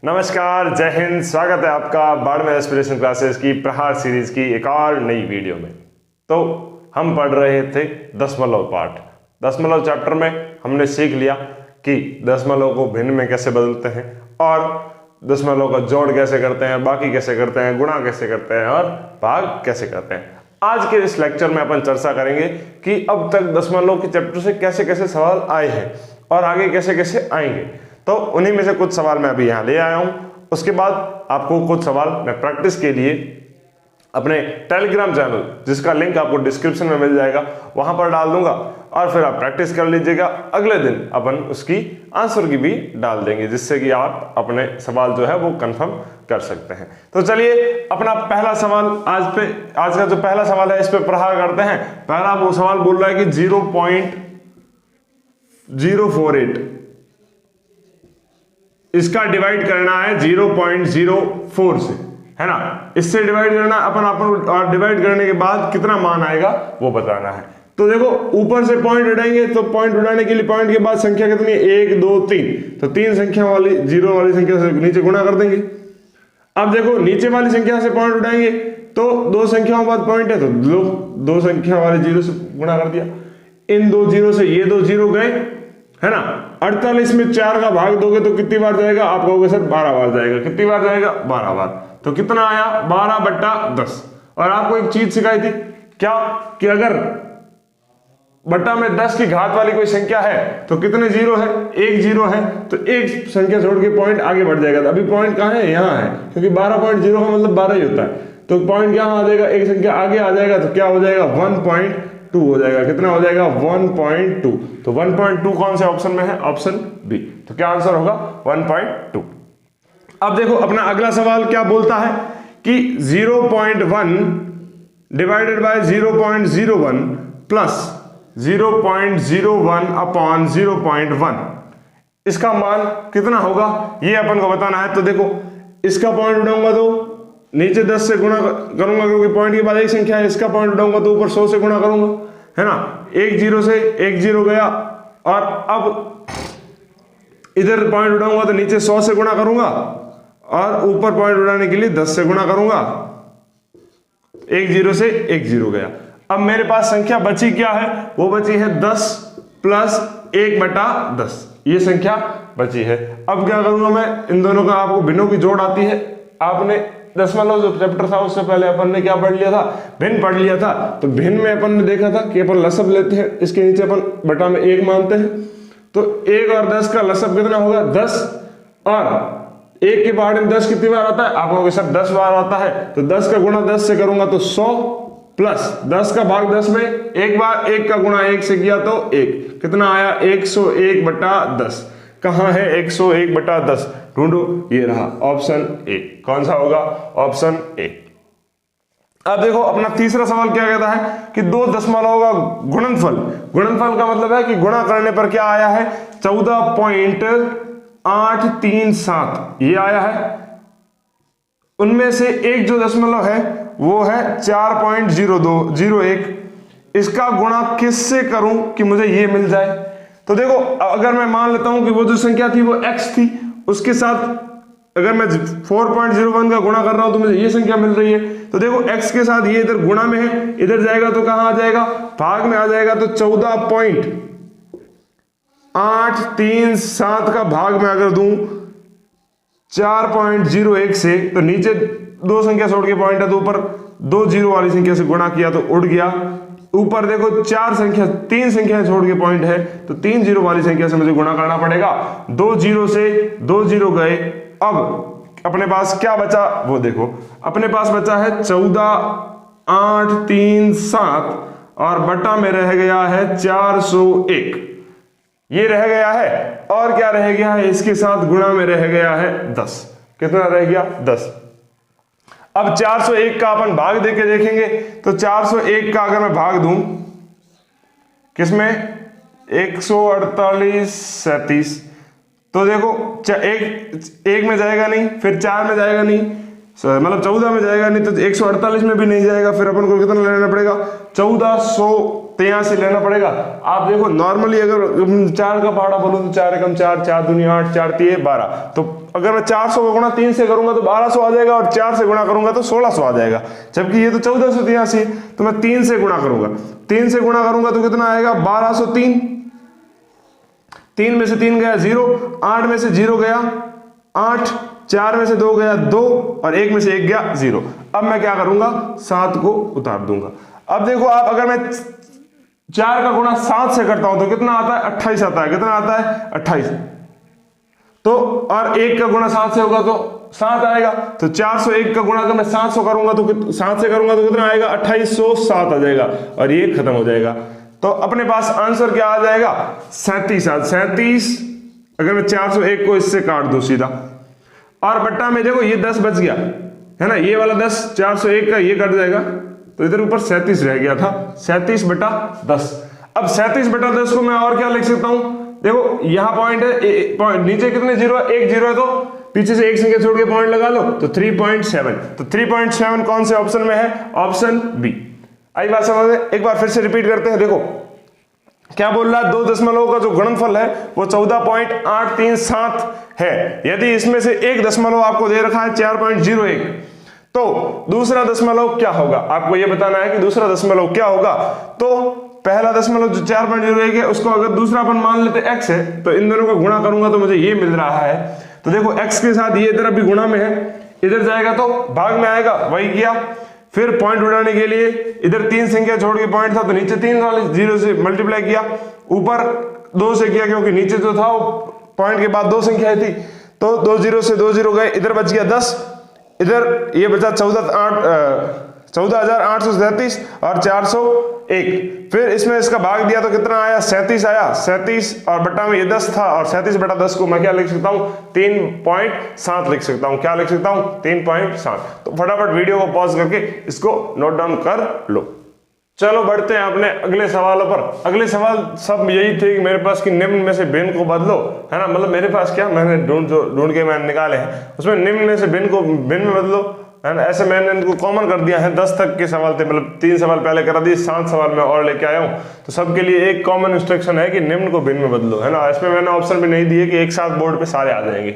नमस्कार, जय हिंद। स्वागत है आपका बाड़मेर एस्पिरेशन क्लासेस की प्रहार सीरीज की एक और नई वीडियो में। तो हम पढ़ रहे थे दशमलव पाठ। दशमलव चैप्टर में हमने सीख लिया कि दशमलव को भिन्न में कैसे बदलते हैं और दशमलव का जोड़ कैसे करते हैं, बाकी कैसे करते हैं, गुणा कैसे करते हैं और भाग कैसे करते हैं। आज के इस लेक्चर में अपन चर्चा करेंगे कि अब तक दशमलव के चैप्टर से कैसे कैसे सवाल आए हैं और आगे कैसे कैसे आएंगे। तो उन्हीं में से कुछ सवाल मैं अभी यहाँ ले आया हूँ। उसके बाद आपको कुछ सवाल मैं प्रैक्टिस के लिए अपने टेलीग्राम चैनल, जिसका लिंक आपको डिस्क्रिप्शन में मिल जाएगा, वहां पर डाल दूंगा और फिर आप प्रैक्टिस कर लीजिएगा। अगले दिन अपन उसकी आंसर की भी डाल देंगे, जिससे कि आप अपने सवाल जो है वो कंफर्म कर सकते हैं। तो चलिए अपना पहला सवाल आज का जो पहला सवाल है इस पे प्रहार करते हैं। पहला वो सवाल बोल रहा है कि 0.048 इसका डिवाइड करना है 0.04 से, है ना। इससे डिवाइड करना अपन और डिवाइड करने के बाद कितना मान आएगा वो बताना है। तो देखो ऊपर से पॉइंट उड़ाएंगे, तो पॉइंट उड़ाने के लिए पॉइंट के बाद संख्या कितनी है, 1 2 3, तो 3 संख्या वाली जीरो वाली संख्या से नीचे गुणा कर देंगे। अब देखो नीचे वाली संख्या से पॉइंट उड़ाएंगे तो 2 संख्याओं बाद पॉइंट है, तो दो संख्या वाले जीरो से गुणा कर दिया। इन 2 जीरो से ये 2 जीरो गए, है ना। 48 में 4 का भाग दोगे तो कितनी बार जाएगा, आप कहोगे सर 12 बार जाएगा। कितनी बार जाएगा, 12 बार। तो कितना आया, 12/10। और आपको एक चीज सिखाई थी क्या, कि अगर बट्टा में 10 की घात वाली कोई संख्या है तो कितने जीरो है, 1 जीरो है, तो एक संख्या छोड़ के पॉइंट आगे बढ़ जाएगा। अभी पॉइंट कहां है, यहां है, क्योंकि 12.0 का मतलब 12 ही होता है। तो पॉइंट कहां आ जाएगा, एक संख्या आगे आ जाएगा, तो क्या हो जाएगा, 1.2 हो जाएगा। कितना हो जाएगा, 1.2। तो 1.2 कौन से ऑप्शन में है, ऑप्शन बी। तो क्या आंसर होगा, 1.2। अब देखो अपना अगला सवाल क्या बोलता है कि 0.1 डिवाइडेड बाय 0.01 प्लस 0.01 अपॉन 0.1, इसका मान कितना होगा, ये अपन को बताना है। तो देखो इसका पॉइंट उठाऊंगा तो नीचे 10 से गुणा करूंगा, क्योंकि पॉइंट के बाद एक संख्या है। इसका पॉइंट उठाऊंगा तो ऊपर 100 से गुणा करूंगा, है ना। 1 जीरो से 1 जीरो गया, और अब इधर पॉइंट उठाऊंगा तो नीचे 100 से गुणा करूंगा और ऊपर पॉइंट उठाने के लिए 10 से गुणा करूंगा। 1 जीरो से 1 जीरो गया। अब मेरे पास संख्या बची क्या है, वो बची है 10 प्लस 1/10, ये संख्या बची है। अब क्या करूंगा मैं, इन दोनों का आपको भिन्नों की जोड़ आती है। आपने दशमलव जो चैप्टर था उससे पहले अपन ने क्या पढ़ लिया था, भिन्न पढ़ लिया था। तो भिन्न में अपन ने देखा था कि अपन लसब लेते हैं, इसके नीचे अपन बटा में 1 मानते हैं। तो 1 और 10 का लसब कितना होगा, 10, और 1 के पहाड़ में 10 कितनी बार आता है, आप कहोगे सर 10 बार आता है। तो 10 का गुणा 10 से करूंगा तो 100, प्लस 10 का भाग 10 में एक बार 1 का गुणा 1 से किया तो 1, कितना आया, 101/10। कहां है 101/10, ढूंढो, ये रहा ऑप्शन ए। कौन सा होगा, ऑप्शन ए। अब देखो अपना तीसरा सवाल क्या कहता है कि 2 दशमलव का गुणनफल। गुणनफल का मतलब है कि गुणा करने पर क्या आया है, 14.837 ये आया है। उनमें से एक जो दशमलव है वो है 4.0201। इसका गुणा किससे करूं कि मुझे ये मिल जाए। तो देखो अगर मैं मान लेता हूं कि वो जो संख्या थी वो x थी, उसके साथ अगर मैं 4.01 का गुणा कर रहा हूं तो मुझे ये संख्या मिल रही है। तो देखो x के साथ ये इधर गुणा में है, इधर जाएगा तो कहां आ जाएगा, भाग में आ जाएगा। तो 14.837 का भाग में अगर दूं 4.01 से, तो नीचे 2 संख्या छोड़ के पॉइंट है, तो ऊपर 2 जीरो वाली संख्या से गुणा किया तो उड़ गया। ऊपर देखो 3 संख्या छोड़ के पॉइंट है, तो 3 जीरो वाली संख्या से मुझे गुणा करना पड़ेगा। 2 जीरो से 2 जीरो गए। अब अपने पास क्या बचा, वो देखो अपने पास बचा है 14.837 और बटा में रह गया है 401, ये रह गया है। और क्या रह गया है, इसके साथ गुणा में रह गया है 10। कितना रह गया, 10। अब 401 का अपन भाग देके देखेंगे। तो 401 का अगर मैं भाग दूं किसमें, 148 तो देखो एक में जाएगा नहीं, फिर 4 में जाएगा नहीं, मतलब 14 में जाएगा नहीं, तो 148 में भी नहीं जाएगा। फिर अपन को कितना लेना पड़ेगा, 1400 तो यहाँ से लेना पड़ेगा। आप देखो नॉर्मली अगर 4 का पहाड़ा बोलो तो 4 एकम 4, 4 दूनी 8, 4 तिये 12, तो अगर मैं 400 का गुणा 3 से करूंगा तो 1200 आ जाएगा, और 4 से गुणा करूंगा तो 1600 आ जाएगा, जबकि ये तो 1483 है। तो मैं 3 से गुणा करूंगा, 3 से गुणा करूंगा तो कितना आएगा 1203, 3 में से 3 गया 0, 8 में से 0 गया 8, 4 में से 2 गया 2, और 1 में से 1 गया 0। अब मैं क्या करूंगा 7 को उतार दूंगा। अब देखो आप, अगर मैं 4 का गुणा 7 से करता हूं तो कितना आता है 28 आता है, कितना आता है 28, तो और 1 का गुणा 7 से होगा तो 7 आएगा। तो 401 का गुणा अगर मैं 700 करूंगा तो 7 से करूंगा तो कितना आएगा 2807 आ जाएगा, और ये खत्म हो जाएगा। तो अपने पास आंसर क्या आ जाएगा 37। 37 अगर मैं 401 को इससे काट दूं सीधा, और बट्टा में देखो ये 10 बच गया है ना, ये वाला 10 401 का ये कट जाएगा, तो इधर ऊपर 37 रह गया था, 37 बटा 10। अब 37 बटा 10 को मैं और क्या लिख सकता हूं, देखो यहां पॉइंट है, नीचे कितने जीरो है, 1 जीरो है, तो पीछे से एक संख्या छोड़ के पॉइंट लगा लो तो 3.7। तो 3.7 कौन से ऑप्शन में है, ऑप्शन बी। आई बात समझ में? एक बार फिर से रिपीट करते हैं। देखो क्या बोल रहा है, 2 दशमलव का जो गुणनफल है वो 14.837 है। यदि इसमें से एक दशमलव आपको दे रखा है 4.01, तो दूसरा दशमलव क्या होगा, आपको यह बताना है कि दूसरा दशमलव क्या होगा। तो पहला दशमलव जो 4.01 है उसको अगर दूसरा अपन मान लेते x है, तो इन दोनों का गुणा करूंगा तो मुझे ये मिल रहा है। तो देखो x के साथ ये इधर अभी गुणा में है, इधर जाएगा तो भाग में आएगा, वही किया। फिर पॉइंट उड़ाने के लिए इधर 3 संख्या छोड़ के पॉइंट था तो नीचे 3 वाले 0 से मल्टीप्लाई किया, ऊपर 2 से किया क्योंकि नीचे जो था वो पॉइंट के बाद 2 संख्याएं थी, तो 2 0 से 2 0 गए, इधर बच गया 10, इधर ये बचा 14,837 और 401। फिर इसमें इसका भाग दिया तो कितना आया 37 आया, 37 और बट्टा में ये 10 था, और 37 बटा 10 को मैं क्या लिख सकता हूं 3.7 लिख सकता हूं। क्या लिख सकता हूं 3.7। तो फटाफट वीडियो को पॉज करके इसको नोट डाउन कर लो। चलो बढ़ते हैं अपने अगले सवालों पर। अगले सवाल सब यही थे कि मेरे पास कि निम्न में से भिन्न को बदलो, है ना, मतलब मेरे पास क्या मैंने ढूंढ के मैंने निकाले हैं, उसमें निम्न में से भिन्न को भिन्न में बदलो, है ना। ऐसे मैंने इनको कॉमन कर दिया है, 10 तक के सवाल थे, मतलब 3 सवाल पहले करा दिए, 7 सवाल मैं और लेके आया हूँ। तो सबके लिए एक कॉमन इंस्ट्रक्शन है कि निम्न को भिन्न में बदलो, है ना। इसमें मैंने ऑप्शन भी नहीं दिए कि एक साथ बोर्ड पे सारे आ जाएंगे।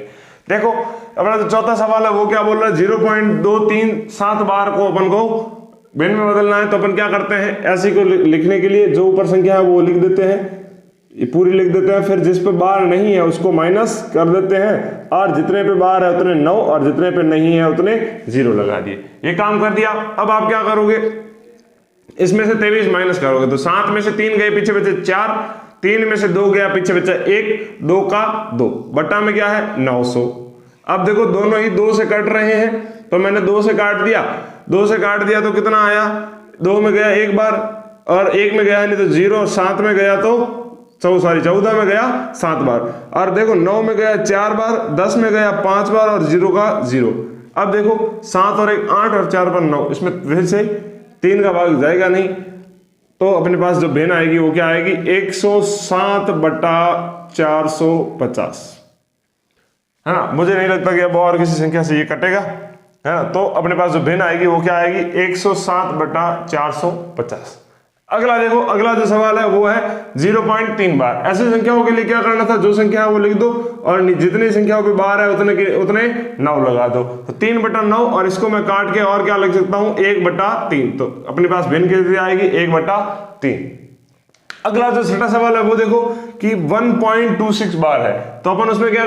देखो अपना जो चौथा सवाल है वो क्या बोल रहा है, 0.237 बार को अपन को भिन्न में बदलना है। तो अपन क्या करते हैं, ऐसी को लिखने के लिए जो ऊपर संख्या है वो लिख देते हैं, ये पूरी लिख देते हैं, फिर जिस पे बार नहीं है उसको माइनस कर देते हैं, और जितने पे बार है उतने 9 और जितने पे नहीं है उतने 0 लगा दिए। ये काम कर दिया। अब आप क्या करोगे, इसमें से 23 माइनस करोगे तो 7 में से 3 गए, पीछे बचे 4, 3 में से 2 गया, पीछे बचा 1, 2 का 2, बट्टा में क्या है 900। अब देखो दोनों ही 2 से कट रहे हैं, तो मैंने 2 से काट दिया, 2 से काट दिया तो कितना आया, 2 में गया 1 बार, और 1 में गया नहीं तो 0, 7 में गया तो 14 में गया 7 बार, और देखो 9 में गया 4 बार, 10 में गया 5 बार, और 0 का 0। अब देखो 7 और 1 8 और 4 पर 9, इसमें फिर से 3 का भाग जाएगा नहीं, तो अपने पास जो भिन्न आएगी वो क्या आएगी 107 बटा 450, है ना। मुझे नहीं लगता कि अब और किसी संख्या से ये कटेगा, है ना। तो अपने पास जो भिन्न आएगी वो क्या आएगी 107 बटा 450। अगला देखो, अगला जो सवाल है वो है 0.3 बार। ऐसी संख्याओं के लिए क्या करना था, जो संख्या है वो लिख दो, और जितनी संख्याओं पे बार है उतने 9 लगा दो। तो 3 बटा 9, और इसको मैं काट के और क्या लिख सकता हूं 1 बटा 3। तो अपने पास भिन्न के लिए आएगी 1 बटा 3। अगला जो छठा सवाल है वो देखो कि 1.26 बार है। तो अपन उसमें क्या,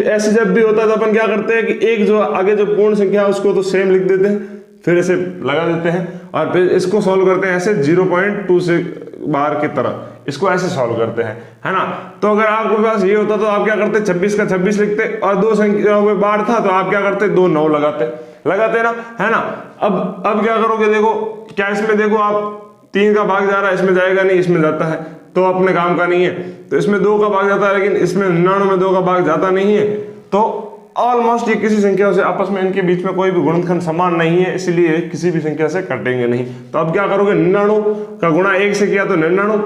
ऐसे जब भी होता है तो अपन क्या करते हैं कि एक जो आगे जो पूर्ण संख्या है उसको तो सेम लिख देते हैं, फिर इसे लगा देते हैं, और फिर इसको सॉल्व करते हैं ऐसे 0.26 बार की तरह, इसको ऐसे सॉल्व करते हैं, है ना। तो अगर आपके पास ये होता तो आप क्या करते 26 का 26 लिखते, और 2 संख्याओं में बार था तो आप क्या करते 2 9 लगाते ना, है ना। अब क्या करोगे, देखो क्या इसमें देखो आप 3 का भाग जा रहा है, इसमें जाएगा नहीं, इसमें जाता है, तो अपने काम का नहीं है। तो इसमें 2 का भाग जाता है, लेकिन इसमें 99 में 2 का भाग जाता नहीं है। तो ऑलमोस्ट ये किसी संख्या से आपस में इनके बीच में कोई भी गुणनखंड समान नहीं है, इसलिए किसी भी संख्या से कटेंगे नहीं। तो अब क्या करोगे, 99 का गुणा 1 से किया तो 99,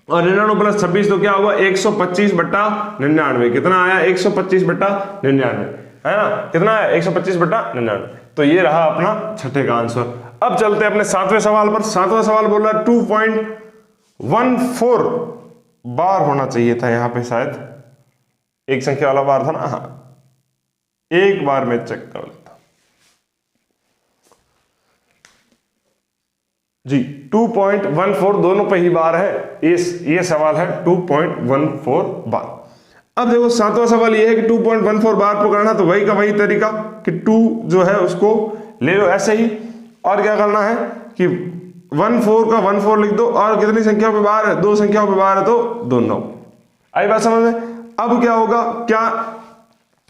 और 99 प्लस 26 तो क्या हुआ 125 बटा 99। कितना आया 125 बटा 99, है ना। कितना आया 125 बटा 99। तो ये रहा अपना छठे का आंसर। अब चलते हैं अपने सातवें सवाल पर। सातवां सवाल बोल रहा है 2.14 बार होना चाहिए था यहां पे, शायद एक संख्या वाला बार था ना। हाँ, एक बार में चेक कर लेता जी। 2.14 दोनों पे ही बार है, ये सवाल है 2.14 बार। अब देखो सातवां सवाल ये है कि 2.14 बार को करना, तो वही का वही तरीका कि 2 जो है उसको ले लो ऐसे ही, और क्या करना है कि 14 का 14 लिख दो, और कितनी संख्या पे बार है, 2 संख्याओं पे बार है तो 2 9। आई बात समझ में? अब क्या होगा, क्या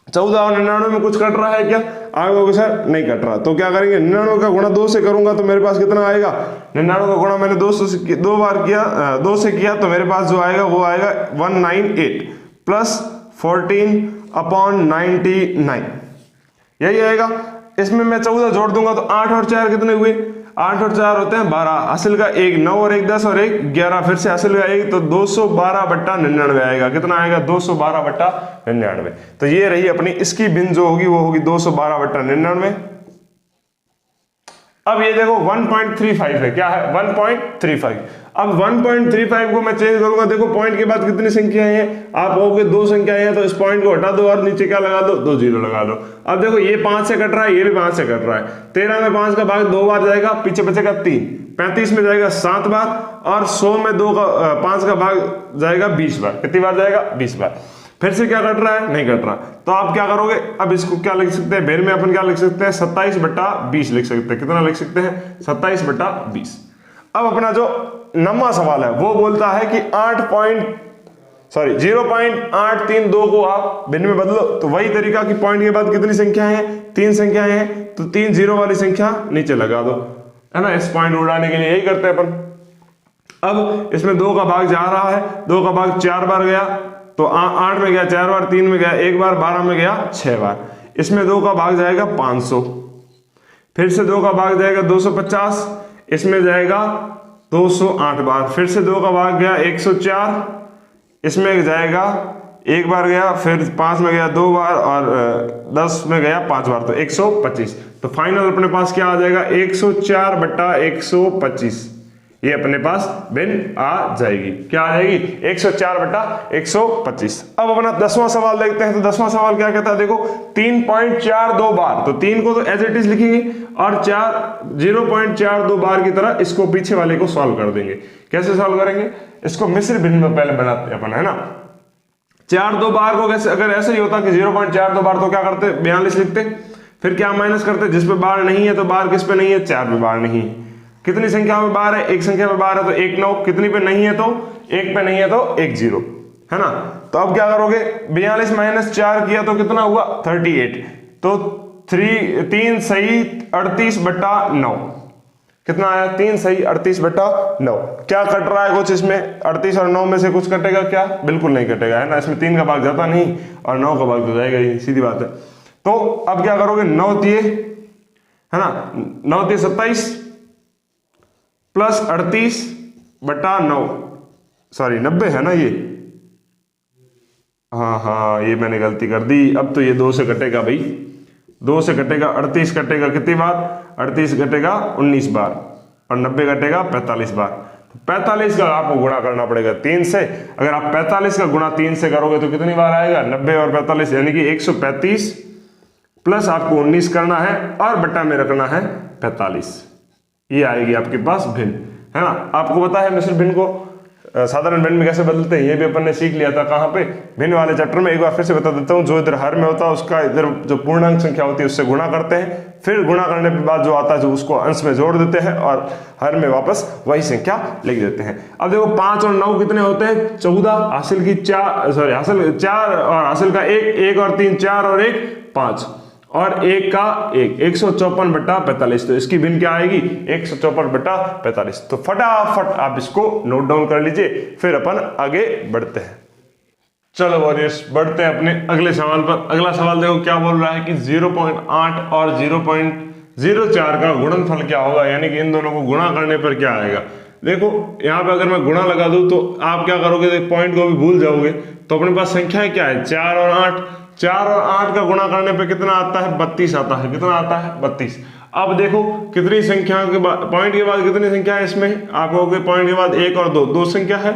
14 और 99 में कुछ कट रहा है क्या? आप कहोगे सर नहीं कट रहा, तो क्या करेंगे, 99 का गुणा 2 से करूंगा तो मेरे पास कितना आएगा, 99 का गुणा मैंने 2 से 2 बार किया, 2 से किया, तो मेरे पास जो आएगा वो आएगा 198 प्लस 14/99, यही आएगा। इसमें मैं 14 जोड़ दूंगा तो 8 और 4 कितने हुए, 8 और 4 होते हैं 12, हासिल का 1 9 और 1 10 और 1 11, फिर से हासिल का 1, तो 212/99 आएगा। कितना आएगा, 212/99। तो ये रही अपनी इसकी भिन्न जो होगी वो होगी 212/99। अब ये देखो 1.35 है, क्या है 1.35। अब 1.35 को मैं चेंज करूंगा, देखो पॉइंट के बाद कितनी संख्याएं हैं, आप कहोगे 2 संख्याएं हैं, तो इस पॉइंट को हटा दो और नीचे क्या लगा दो, 2 0 लगा दो। अब देखो ये 5 से कट रहा है, ये भी 5 से कट रहा है, 13 में 5 का भाग 2 बार जाएगा, पीछे बचेगा 3, 35 में जाएगा 7 बार, और 100 में 5 का भाग जाएगा 20 बार। कितनी बार जाएगा, 20 बार। फिर से क्या कट रहा है, नहीं कट रहा, तो आप क्या करोगे, अब इसको क्या लिख सकते हैं, भेद में अपन क्या लिख सकते हैं, 27/20 लिख सकते हैं। कितना लिख सकते हैं, 27/20। अब अपना जो 9वां सवाल है वो बोलता है कि 0.832 को आप भिन्न में बदलो, तो वही तरीका कि पॉइंट के बाद कितनी संख्याएं हैं, 3 संख्याएं हैं, तो 3 0 वाली संख्या नीचे लगा दो, है ना। इस पॉइंट उड़ाने के लिए यही करते हैं अपन। अब इसमें 2 का भाग जा रहा है, 2 का भाग 4 बार गया, तो 8 में गया 4 बार, 3 में गया 1 बार, 12 में गया 6 बार। इसमें 2 का भाग जाएगा 500, फिर से 2 का भाग जाएगा 250, इसमें जाएगा 208 बार, फिर से 2 का भाग गया 104, इसमें जाएगा 1 बार गया, फिर 5 में गया 2 बार, और 10 में गया 5 बार, तो 125। तो फाइनल अपने पास क्या आ जाएगा, 104/125, ये अपने पास भिन्न आ जाएगी। क्या आ जाएगी, 104/125। अब अपना 10वां सवाल देखते हैं। तो 10वां सवाल क्या कहता है, देखो 3.42 बार, तो 3 को तो एज इट इज लिखेंगे, और 0.42 बार की तरह इसको पीछे वाले को सॉल्व कर देंगे। कैसे सॉल्व करेंगे, इसको मिश्र भिन्न में पहले बनाते हैं अपन, है ना। 4 2 बार को कैसे, अगर ऐसे ही होता कि 0.42 बार, तो क्या करते, 42 लिखते, फिर क्या माइनस करते, जिस पे बार नहीं है तो बार किस पे नहीं है, 4 पे बार नहीं है। कितनी संख्या में बार है, एक संख्या में बार है तो 1 9, कितनी पे नहीं है तो 1 पे नहीं है तो 1 0, है ना। तो अब क्या करोगे, 42 - 4 किया तो कितना हुआ, 38, तो 3 सही 38/9, कितना आया, 3 सही 38/9। क्या कट रहा है कुछ इसमें, 38 और 9 में से कुछ कटेगा क्या, बिल्कुल नहीं कटेगा, है ना। इसमें 3 का भाग जाता नहीं और 9 का भाग तो जाएगा ही, सीधी बात है। तो अब क्या करोगे, 9 तिये, है ना, 9 तिये 27 प्लस 38/9, सॉरी 90 है ना ये, हाँ ये मैंने गलती कर दी। अब तो ये 2 से कटेगा भाई, 2 से कटेगा, 38 कटेगा कितनी बार, 38 कटेगा 19 बार, और 90 कटेगा 45 बार। तो 45 का आपको गुणा करना पड़ेगा 3 से। अगर आप 45 का गुणा 3 से करोगे तो कितनी बार आएगा, 90 और 45, यानी कि 135 प्लस आपको 19 करना है, और बट्टा में रखना है 45, ये आएगी आपके पास भिन्न, है ना। आपको पता है मिश्र भिन्न को साधारण भिन्न में कैसे बदलते हैं, ये भी अपन ने सीख लिया था, कहाँ पे, भिन्न वाले चैप्टर में। एक बार फिर से बता देता हूँ, जो इधर हर में होता है उसका इधर जो पूर्णांक संख्या होती है उससे गुणा करते हैं, फिर गुणा करने के बाद जो आता है जो उसको अंश में जोड़ देते हैं, और हर में वापस वही संख्या लिख देते हैं। अब देखो 5 और 9 कितने होते हैं, 14, हासिल की 4, सॉरी हासिल 4 और हासिल का 1 और 3 4 और 1 5, और 1 का 1, 154/45। तो इसकी भिन्न क्या आएगी, 154/45। तो फटाफट आप इसको नोट डाउन कर लीजिए, फिर अपन आगे बढ़ते हैं। चलो वॉरियर्स, बढ़ते हैं अपने अगले सवाल पर। अगला सवाल देखो क्या बोल रहा है कि 0.8 और 0.04 का गुणनफल क्या होगा, यानी कि इन दोनों को गुणा करने पर क्या आएगा। देखो यहाँ पे अगर मैं गुणा लगा दूं तो आप क्या करोगे, पॉइंट को भी भूल जाओगे। तो अपने पास संख्या क्या है, 4 और 8 का गुणा करने पे कितना आता है, 32 आता है। कितना आता है, 32। अब देखो कितनी संख्याओं के बाद, पॉइंट के बाद कितनी संख्या है इसमें, आप कहोगे पॉइंट के बाद 1 और 2, 2 संख्या है,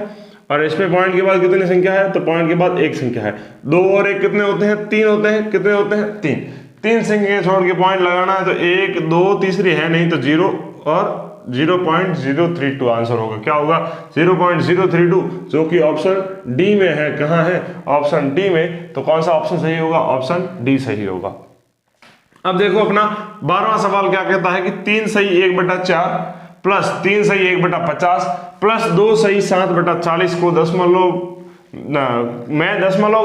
और इसमें पॉइंट के बाद कितनी संख्या है, तो पॉइंट के बाद 1 संख्या है। 2 और 1 कितने होते हैं, 3 होते हैं। कितने होते हैं, 3। 3 संख्या छोड़ के पॉइंट लगाना है, तो 1 2 तीसरी है नहीं, तो 0 और 0.032 आंसर होगा। क्या होगा, 0.032, जो कि ऑप्शन डी में है। कहाँ है, ऑप्शन डी में। तो कौन सा ऑप्शन सही होगा, ऑप्शन डी सही होगा। अब देखो अपना 12वां सवाल क्या कहता है कि 3 सही 1/4 प्लस 3 सही 1/50 प्लस 2 सही 7/40 को दशमलव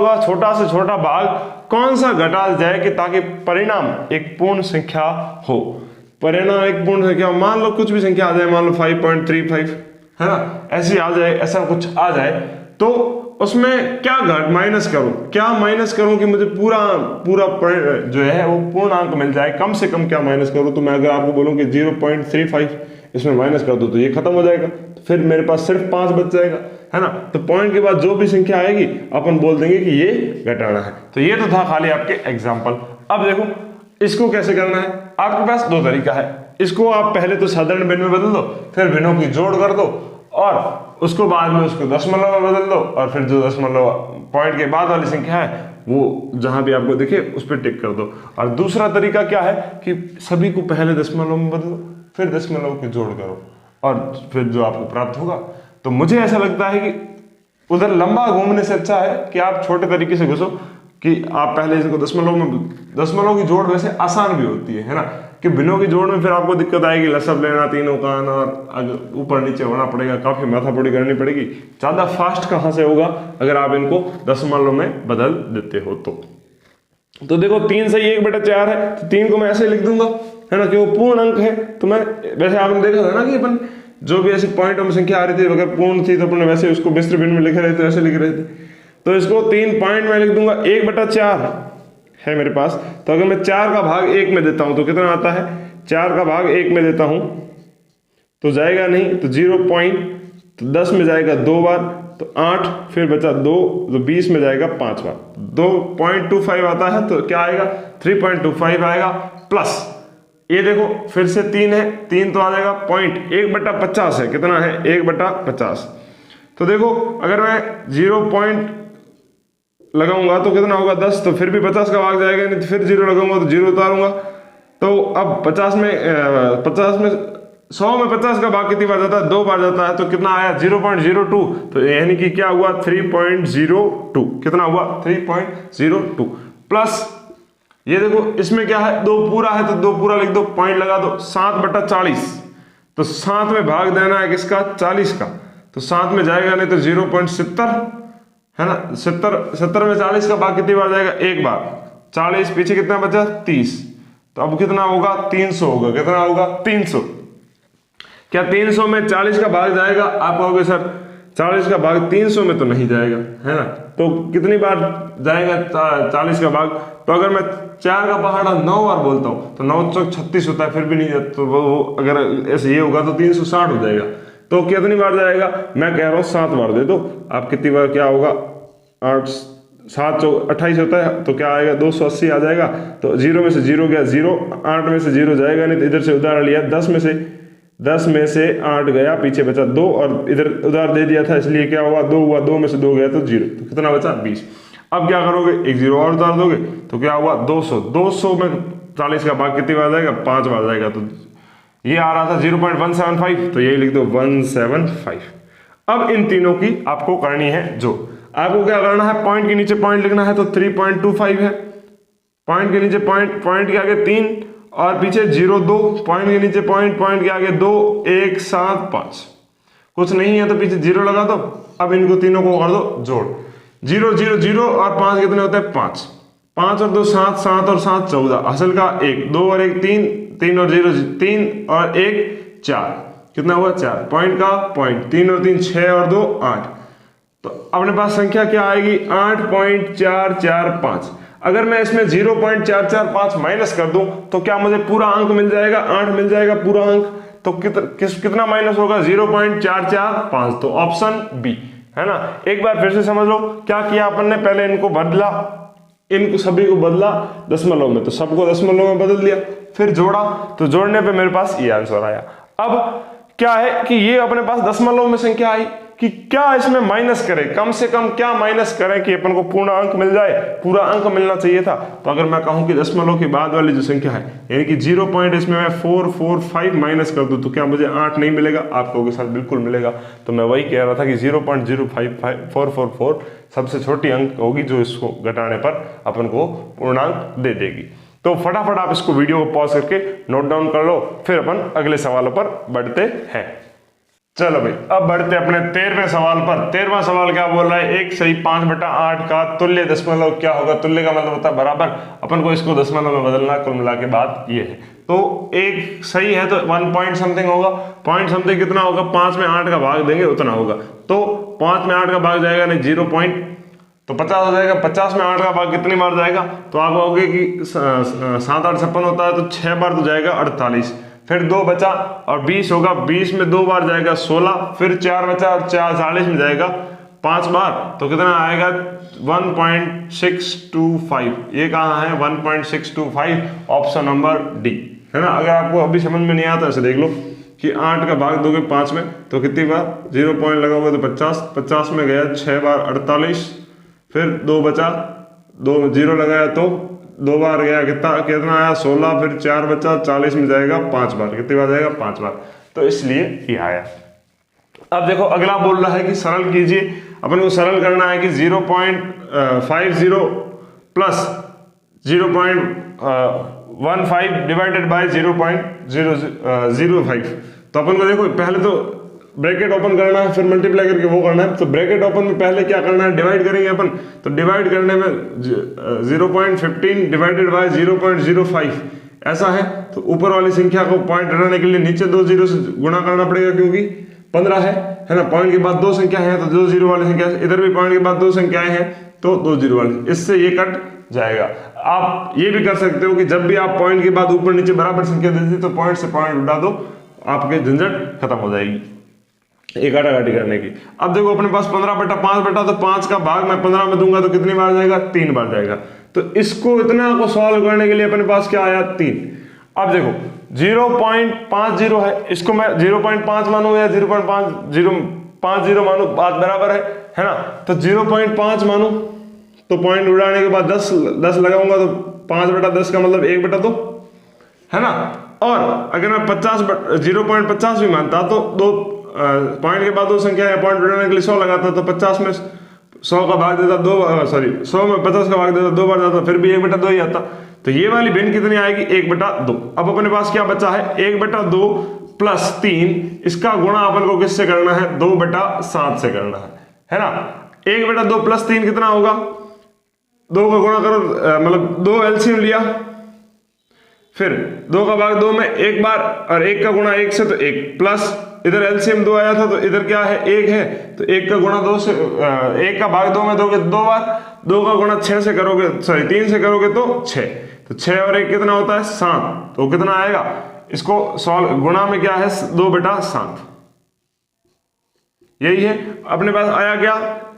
का छोटा से छोटा भाग कौन सा घटा जाए कि ताकि परिणाम एक पूर्ण संख्या हो। परिणाम एक पूर्ण संख्या, मान लो कुछ भी संख्या आ जाए, मान लो 5.35 है ना, ऐसी आ जाए, ऐसा कुछ आ जाए, तो उसमें क्या माइनस करूं, क्या माइनस करूं कि मुझे पूरा जो है वो पूर्णांक मिल जाए। कम से कम क्या माइनस करूं, तो मैं अगर आपको बोलूं कि 0.35 इसमें माइनस कर दो तो ये खत्म हो जाएगा, तो फिर मेरे पास सिर्फ 5 बच जाएगा, है ना। तो पॉइंट के बाद जो भी संख्या आएगी अपन बोल देंगे कि ये घटाना है। तो ये तो था खाली आपके एग्जाम्पल। अब देखो इसको कैसे करना है, आपके पास 2 तरीका है। इसको आप पहले तो साधारण भिन्न में बदल दो, फिर भिन्नों की जोड़ कर दो, और उसको बाद में उसको दशमलव में बदल दो, और फिर जो दशमलव पॉइंट के बाद वाली संख्या है वो जहां भी आपको दिखे उस पर टिक कर दो। और दूसरा तरीका क्या है कि सभी को पहले दशमलव में बदलो, फिर दशमलव की जोड़ करो, और फिर जो आपको प्राप्त होगा। तो मुझे ऐसा लगता है कि उधर लंबा घूमने से अच्छा है कि आप छोटे तरीके से घुसो, कि आप पहले इसको दशमलव की जोड़ वैसे आसान भी होती है ना, कि भिन्नों की जोड़ में फिर आपको दिक्कत आएगी, लसब लेना, तीनों का आना, और ऊपर नीचे होना पड़ेगा, काफी माथापड़ी करनी पड़ेगी। ज्यादा फास्ट कहां से होगा अगर आप इनको दशमलव में बदल देते हो तो देखो 3 सही 1/4 है, तो 3 को मैं ऐसे लिख दूंगा, है ना, कि वो पूर्ण अंक है। तो मैं वैसे आपने देखा था ना कि अपन जो भी ऐसे पॉइंटों में संख्या आ रही थी, अगर पूर्ण थी तो अपन वैसे उसको मिश्र भिन्न में लिख रहे थे, ऐसे लिख रहे थे। तो इसको 3 पॉइंट में लिख दूंगा, 1/4 है मेरे पास। तो अगर मैं 4 का भाग 1 में देता हूं तो कितना आता है, 4 का भाग 1 में देता हूं तो जाएगा नहीं, तो 0.10 में जाएगा 2 बार, तो 8, फिर बचा 2, तो 20 में जाएगा 5 बार, 2.25 आता है। तो क्या आएगा, 3.25 आएगा। प्लस ये देखो फिर से 3 है, 3 तो आ जाएगा पॉइंट 1/50 है, कितना है 1/50। तो देखो अगर मैं 0 लगाऊंगा तो कितना होगा 10, तो फिर भी 50 का भाग जाएगा नहीं, तो फिर 0 लगाऊंगा तो 0 उतारूंगा। तो अब 100 में 100 में 50 का भाग कितनी बार जाता है, 2 बार जाता है। तो कितना आया 0.02, तो यानी कि क्या हुआ 3.02, कितना हुआ 3.02। प्लस ये देखो इसमें क्या है, 2 पूरा है तो 2 पूरा लिख दो, पॉइंट लगा दो, 7/40। तो 7 में भाग देना है किसका, 40 का, तो 7 में जाएगा नहीं, तो 0.70 है ना। 70 में 40 का भाग कितनी बार जाएगा, 1 बार। 40 पीछे कितना बचा, 30। तो अब कितना होगा, 300 होगा। कितना होगा, 300। क्या 300 में 40 का भाग जाएगा, आप कहोगे सर 40 का भाग 300 में तो नहीं जाएगा, है ना। तो कितनी बार जाएगा 40 का भाग, तो अगर मैं 4 का पहाड़ा 9 बार बोलता हूं तो 9 चौक 36 होता है, फिर भी नहीं जाता। तो वो अगर ऐसे ये होगा तो 360 हो जाएगा। तो कितनी बार जाएगा, मैं कह रहा हूं 7 बार दे दो। आप कितनी बार, क्या होगा 8 7 चौक 28 होता है, तो क्या आएगा 280 आ जाएगा। तो 0 में से 0 गया 0, 8 में से 0 जाएगा नहीं, तो इधर से उधार लिया, 10 में से 8 गया, पीछे बचा 2, और इधर उधार दे दिया था इसलिए क्या हुआ 2 हुआ, 2 में से 2 गया तो 0, तो कितना बचा 20। अब क्या करोगे, एक 0 और उधार दोगे, तो क्या हुआ 200। 200 में 40 का भाग कितनी बार जाएगा, 5 बार जाएगा। तो ये आ रहा था 0.175, तो यही लिख दो 175। अब इन तीनों की आपको करनी है, जो आपको क्या करना है, पॉइंट के नीचे पॉइंट लिखना है, तो 3.25 है, पॉइंट के नीचे पॉइंट के आगे 3 और पीछे 0 2, पॉइंट के नीचे पॉइंट के आगे 2 1 7 5, कुछ नहीं है तो पीछे 0 लगा दो। अब इनको तीनों को कर दो जोड़, 0 0 0 और 5 कितने होते हैं 5, 5 और 2 7, 7 और 7 14, असल का 1, 2 और 1 3, 3 और 0 3 और 1 4, कितना हुआ 4, पॉइंट का पॉइंट, 3 और 3 6 और 2 8। तो अपने पास संख्या क्या आएगी 8.445। अगर मैं इसमें 0.445 माइनस कर दूं तो क्या मुझे पूरा अंक मिल जाएगा, 8 मिल जाएगा पूरा अंक। तो कितना माइनस होगा 0.445, तो ऑप्शन बी, है ना। एक बार फिर से समझ लो क्या किया अपन ने, पहले इनको बदला, इनको सभी को बदला दशमलव में, तो सबको दशमलव में बदल दिया, फिर जोड़ा, तो जोड़ने पे मेरे पास ये आंसर आया। अब क्या है कि ये अपने पास दशमलव में संख्या आई कि क्या इसमें माइनस करें, कम से कम क्या माइनस करें कि अपन को पूर्ण अंक मिल जाए, पूरा अंक मिलना चाहिए था। तो अगर मैं कहूं कि दशमलव के बाद वाली जो संख्या है यानी कि 0 पॉइंट इसमें मैं 445 माइनस कर दूं तो क्या मुझे 8 नहीं मिलेगा? आप कहोगे सर बिल्कुल मिलेगा। तो मैं वही कह रहा था कि 0.055444 सबसे छोटी अंक होगी जो इसको घटाने पर अपन को पूर्णांक दे देगी। तो फटाफट आप इसको वीडियो को पॉज करके नोट डाउन कर लो, फिर अपन अगले सवालों पर बढ़ते हैं। चलो भाई अब बढ़ते अपने 13वें सवाल पर। 13वां सवाल क्या बोल रहा है, 1 सही 5/8 का तुल्य दशमलव क्या होगा? तुल्य का मतलब होता है बराबर, अपन को इसको दशमलव में बदलना। कुल मिला के बात ये है, तो 1 सही है तो 1 पॉइंट समथिंग होगा, पॉइंट समथिंग कितना होगा? 5 में 8 का भाग देंगे उतना होगा, तो 5 में 8 का भाग जाएगा नहीं 0 पॉइंट, तो 50 हो जाएगा। 50 में 8 का भाग कितनी बार जाएगा? तो आप कहोगे कि 7 8 56 होता है तो 6 बार तो जाएगा 48, फिर 2 बचा और 20 होगा, 20 में 2 बार जाएगा 16, फिर 4 बचा और 40 में जाएगा 5 बार, तो कितना आएगा? 1.625। ये कहाँ है? 1.625, ऑप्शन नंबर डी है ना। अगर आपको अभी समझ में नहीं आता ऐसे देख लो कि 8 का भाग दोगे 5 में तो कितनी बार 0 पॉइंट लगाओगे तो 50, 50 में गया 6 बार 48, फिर 2 बचा, 2 0 लगाया तो 2 बार गया, कितना आया 16, फिर 4 बचा 40 में जाएगा 5 बार, कितनी बार जाएगा? 5 बार, तो इसलिए ये आया। अब देखो अगला बोल रहा है कि सरल कीजिए, अपन को सरल करना है कि 0.50 प्लस 0.15 डिवाइडेड बाय 0.005। तो अपन को देखो पहले तो ब्रैकेट ओपन करना है, फिर मल्टीप्लाई करके वो करना है। तो ब्रैकेट ओपन में पहले क्या करना है? डिवाइड करेंगे अपन, तो डिवाइड करने में 0.15 डिवाइडेड बाय 0.05 ऐसा है, तो ऊपर वाली संख्या को पॉइंट हटाने के लिए नीचे 2 जीरो से गुणा करना पड़ेगा क्योंकि 15 है ना। पॉइंट के बाद 2 संख्या है तो 2 जीरो वाली संख्या, इधर भी पॉइंट के बाद 2 संख्याएं हैं तो 2 जीरो वाली, इससे ये कट जाएगा। आप ये भी कर सकते हो कि जब भी आप पॉइंट के बाद ऊपर नीचे बराबर संख्या देते तो पॉइंट से पॉइंट उठा दो, आपके झंझट खत्म हो जाएगी एक काटाकाटी करने की। अब देखो अपने पास 15/5 बेटा, तो 5 का भाग मैं 15 में दूंगा तो कितनी बार जाएगा? 3 बार जाएगा। तो इसको इतना को सॉल्व करने के लिए अपने पास क्या आया? 3। अब देखो 0.50 है, इसको मैं 0.5 मानू या 0.50 मानू, बात बराबर है ना। तो 0.5 मानू तो पॉइंट उड़ाने के बाद 10 लगाऊंगा तो 5/10 का मतलब 1/2 है ना। और अगर मैं 0.50 भी मानता तो 2 पॉइंट के बाद 2 संख्या है, पॉइंट उड़ाने के लिए 100 लगाता तो 50 में 100 का भाग देता 100 में 50 का भाग देता 2 बार जाता, फिर भी 1/2 ही आता। तो ये वाली भिन्न कितनी आएगी? 1/2। अब अपने पास क्या बचा है? 1/2 प्लस 3, इसका गुणा अपन को किससे करना है? 2/7 से करना है ना। 1/2 प्लस 3 कितना होगा? 2 का गुणा करो, मतलब 2 एलसीएम लिया, फिर 2 का भाग 2 में 1 बार और 1 का गुणा 1 से तो 1, प्लस इधर एलसीएम 2 आया था तो इधर क्या है? 1 है, तो 1 का गुणा 2 से 1 का भाग 2 में दोगे 2 बार, 2 का गुणा 6 से करोगे, 3 से करोगे तो 6, तो 6 और 1 कितना होता है? 7। तो कितना आएगा? इसको सॉल्व गुणा में क्या है? 2/7। यही है अपने पास आया क्या?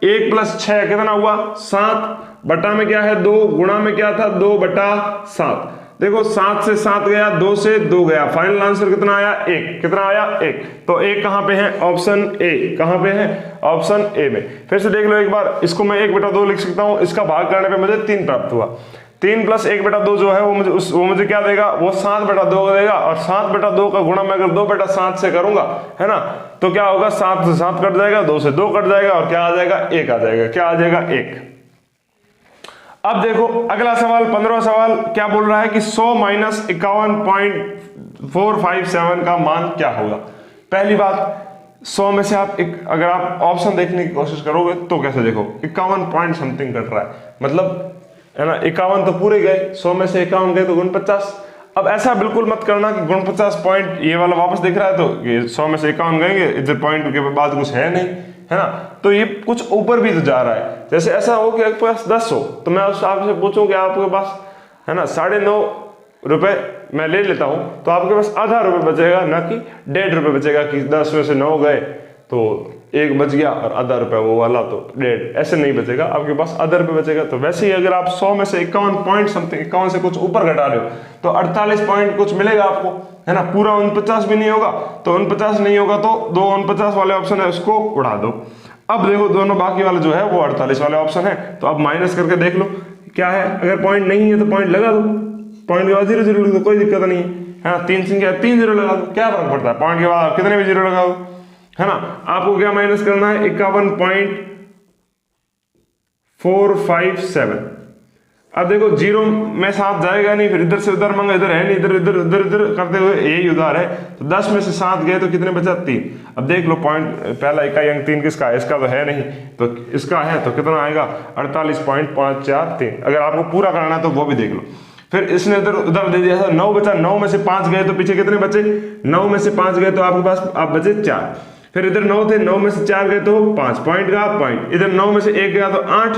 1 प्लस 6 कितना हुआ? 7, बटा में क्या है? 2, गुणा में क्या था? 2/7। देखो 7 से 7 गया, 2 से 2 गया, फाइनल आंसर कितना आया? 1। कितना आया? 1। तो 1 कहां पे है? Option A. कहां पे है? ऑप्शन ए में। फिर से देख लो एक बार, इसको मैं 1/2 लिख सकता हूं, इसका भाग करने पे मुझे 3 प्राप्त हुआ। 3 प्लस 1/2 जो है वो मुझे क्या देगा? वो 7/2 देगा, और 7/2 का गुणा मैं अगर 2/7 से करूंगा है ना, तो क्या होगा? 7 से 7 कट जाएगा, 2 से 2 कट जाएगा, और क्या आ जाएगा? 1 आ जाएगा। क्या आ जाएगा? 1। अब देखो अगला सवाल, 15वां सवाल क्या बोल रहा है कि 100 माइनस 51.457 का मान क्या होगा? पहली बात, 100 में से आप अगर आप ऑप्शन देखने की कोशिश करोगे तो कैसे देखो 51 पॉइंट समथिंग कट रहा है, मतलब है ना 51 तो पूरे गए, 100 में से 51 गए तो 49। अब ऐसा बिल्कुल मत करना कि 49 पॉइंट ये वाला वापस दिख रहा है तो ये 100 में से 51 गएंगे, इधर पॉइंट के बाद कुछ है नहीं, है ना, तो ये कुछ ऊपर भी तो जा रहा है। जैसे ऐसा हो कि आपके पास 10 हो तो मैं आपसे पूछूं कि आपके पास है ना 9.5 रुपए मैं ले लेता हूं, तो आपके पास आधा रुपए बचेगा, ना कि 1.5 रुपए बचेगा कि 10 में से 9 गए तो एक बच गया और अदर पे वो वाला तो डेड, ऐसे नहीं बचेगा आपके पास, अदर पे बचेगा। तो वैसे ही अगर आप 100 में से 51 पॉइंट समथिंग, 51 से कुछ ऊपर घटा रहे हो तो 48 पॉइंट कुछ मिलेगा आपको, है ना। पूरा 49 भी नहीं होगा, तो 49 नहीं होगा तो दो 49 वाले ऑप्शन है उसको उड़ा दो। अब देखो दोनों बाकी वाले जो है वो 48 वाले ऑप्शन है, तो अब माइनस करके देख लो क्या है। अगर पॉइंट नहीं है तो पॉइंट लगा दो, पॉइंट के बाद 0 0 लिख दो, कोई दिक्कत नहीं है ना। 3 संख्या 3 0 लगा दो, क्या फर्क पड़ता है, पॉइंट के बाद आप कितने भी 0 लगा दो, है ना। आपको क्या माइनस करना है, 51.457। अब देखो 0 में 7 जाएगा नहीं, फिर इधर से उधर मंगा, इधर है नहीं, इधर इधर इधर इधर करते हुए यही उधार है, तो 10 में से 7 गए तो कितने बचा, 3। अब देख लो पॉइंट पहला इकाई अंक 3 किसका है, इसका तो है नहीं, तो इसका है तो कितना आएगा 48.543। अगर आपको पूरा कराना है तो वो भी देख लो। फिर इसने इधर उधर दे दिया था, 9 बचा, 9 में से 5 गए तो पीछे कितने बचे, 9 में से 5 गए तो आपके पास आप बचे 4। फिर इधर 9 थे, 9 में से 4 गए तो 5 पॉइंट का पॉइंट, इधर 9 में से 1 गया तो 8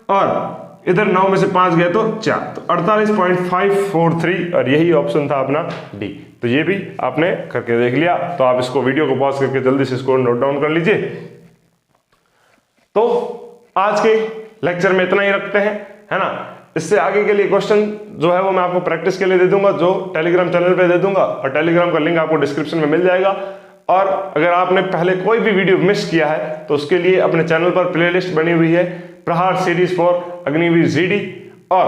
और इधर 9 में से 5 गए तो 4, तो 48.543 और यही ऑप्शन था अपना डी। तो ये भी आपने करके देख लिया, तो आप इसको वीडियो को पॉज करके जल्दी से इसको नोट डाउन कर लीजिए। तो आज के लेक्चर में इतना ही रखते हैं, है ना। इससे आगे के लिए क्वेश्चन जो है वो मैं आपको प्रैक्टिस के लिए दे दूंगा, जो टेलीग्राम चैनल पे दे दूंगा, और टेलीग्राम का लिंक आपको डिस्क्रिप्शन में मिल जाएगा। और अगर आपने पहले कोई भी वीडियो मिस किया है तो उसके लिए अपने चैनल पर प्लेलिस्ट बनी हुई है, प्रहार सीरीज फॉर अग्निवीर जीडी, और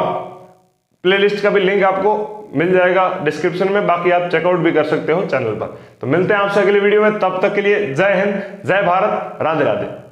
प्लेलिस्ट का भी लिंक आपको मिल जाएगा डिस्क्रिप्शन में, बाकी आप चेकआउट भी कर सकते हो चैनल पर। तो मिलते हैं आपसे अगली वीडियो में, तब तक के लिए जय हिंद, जय भारत, राधे राधे।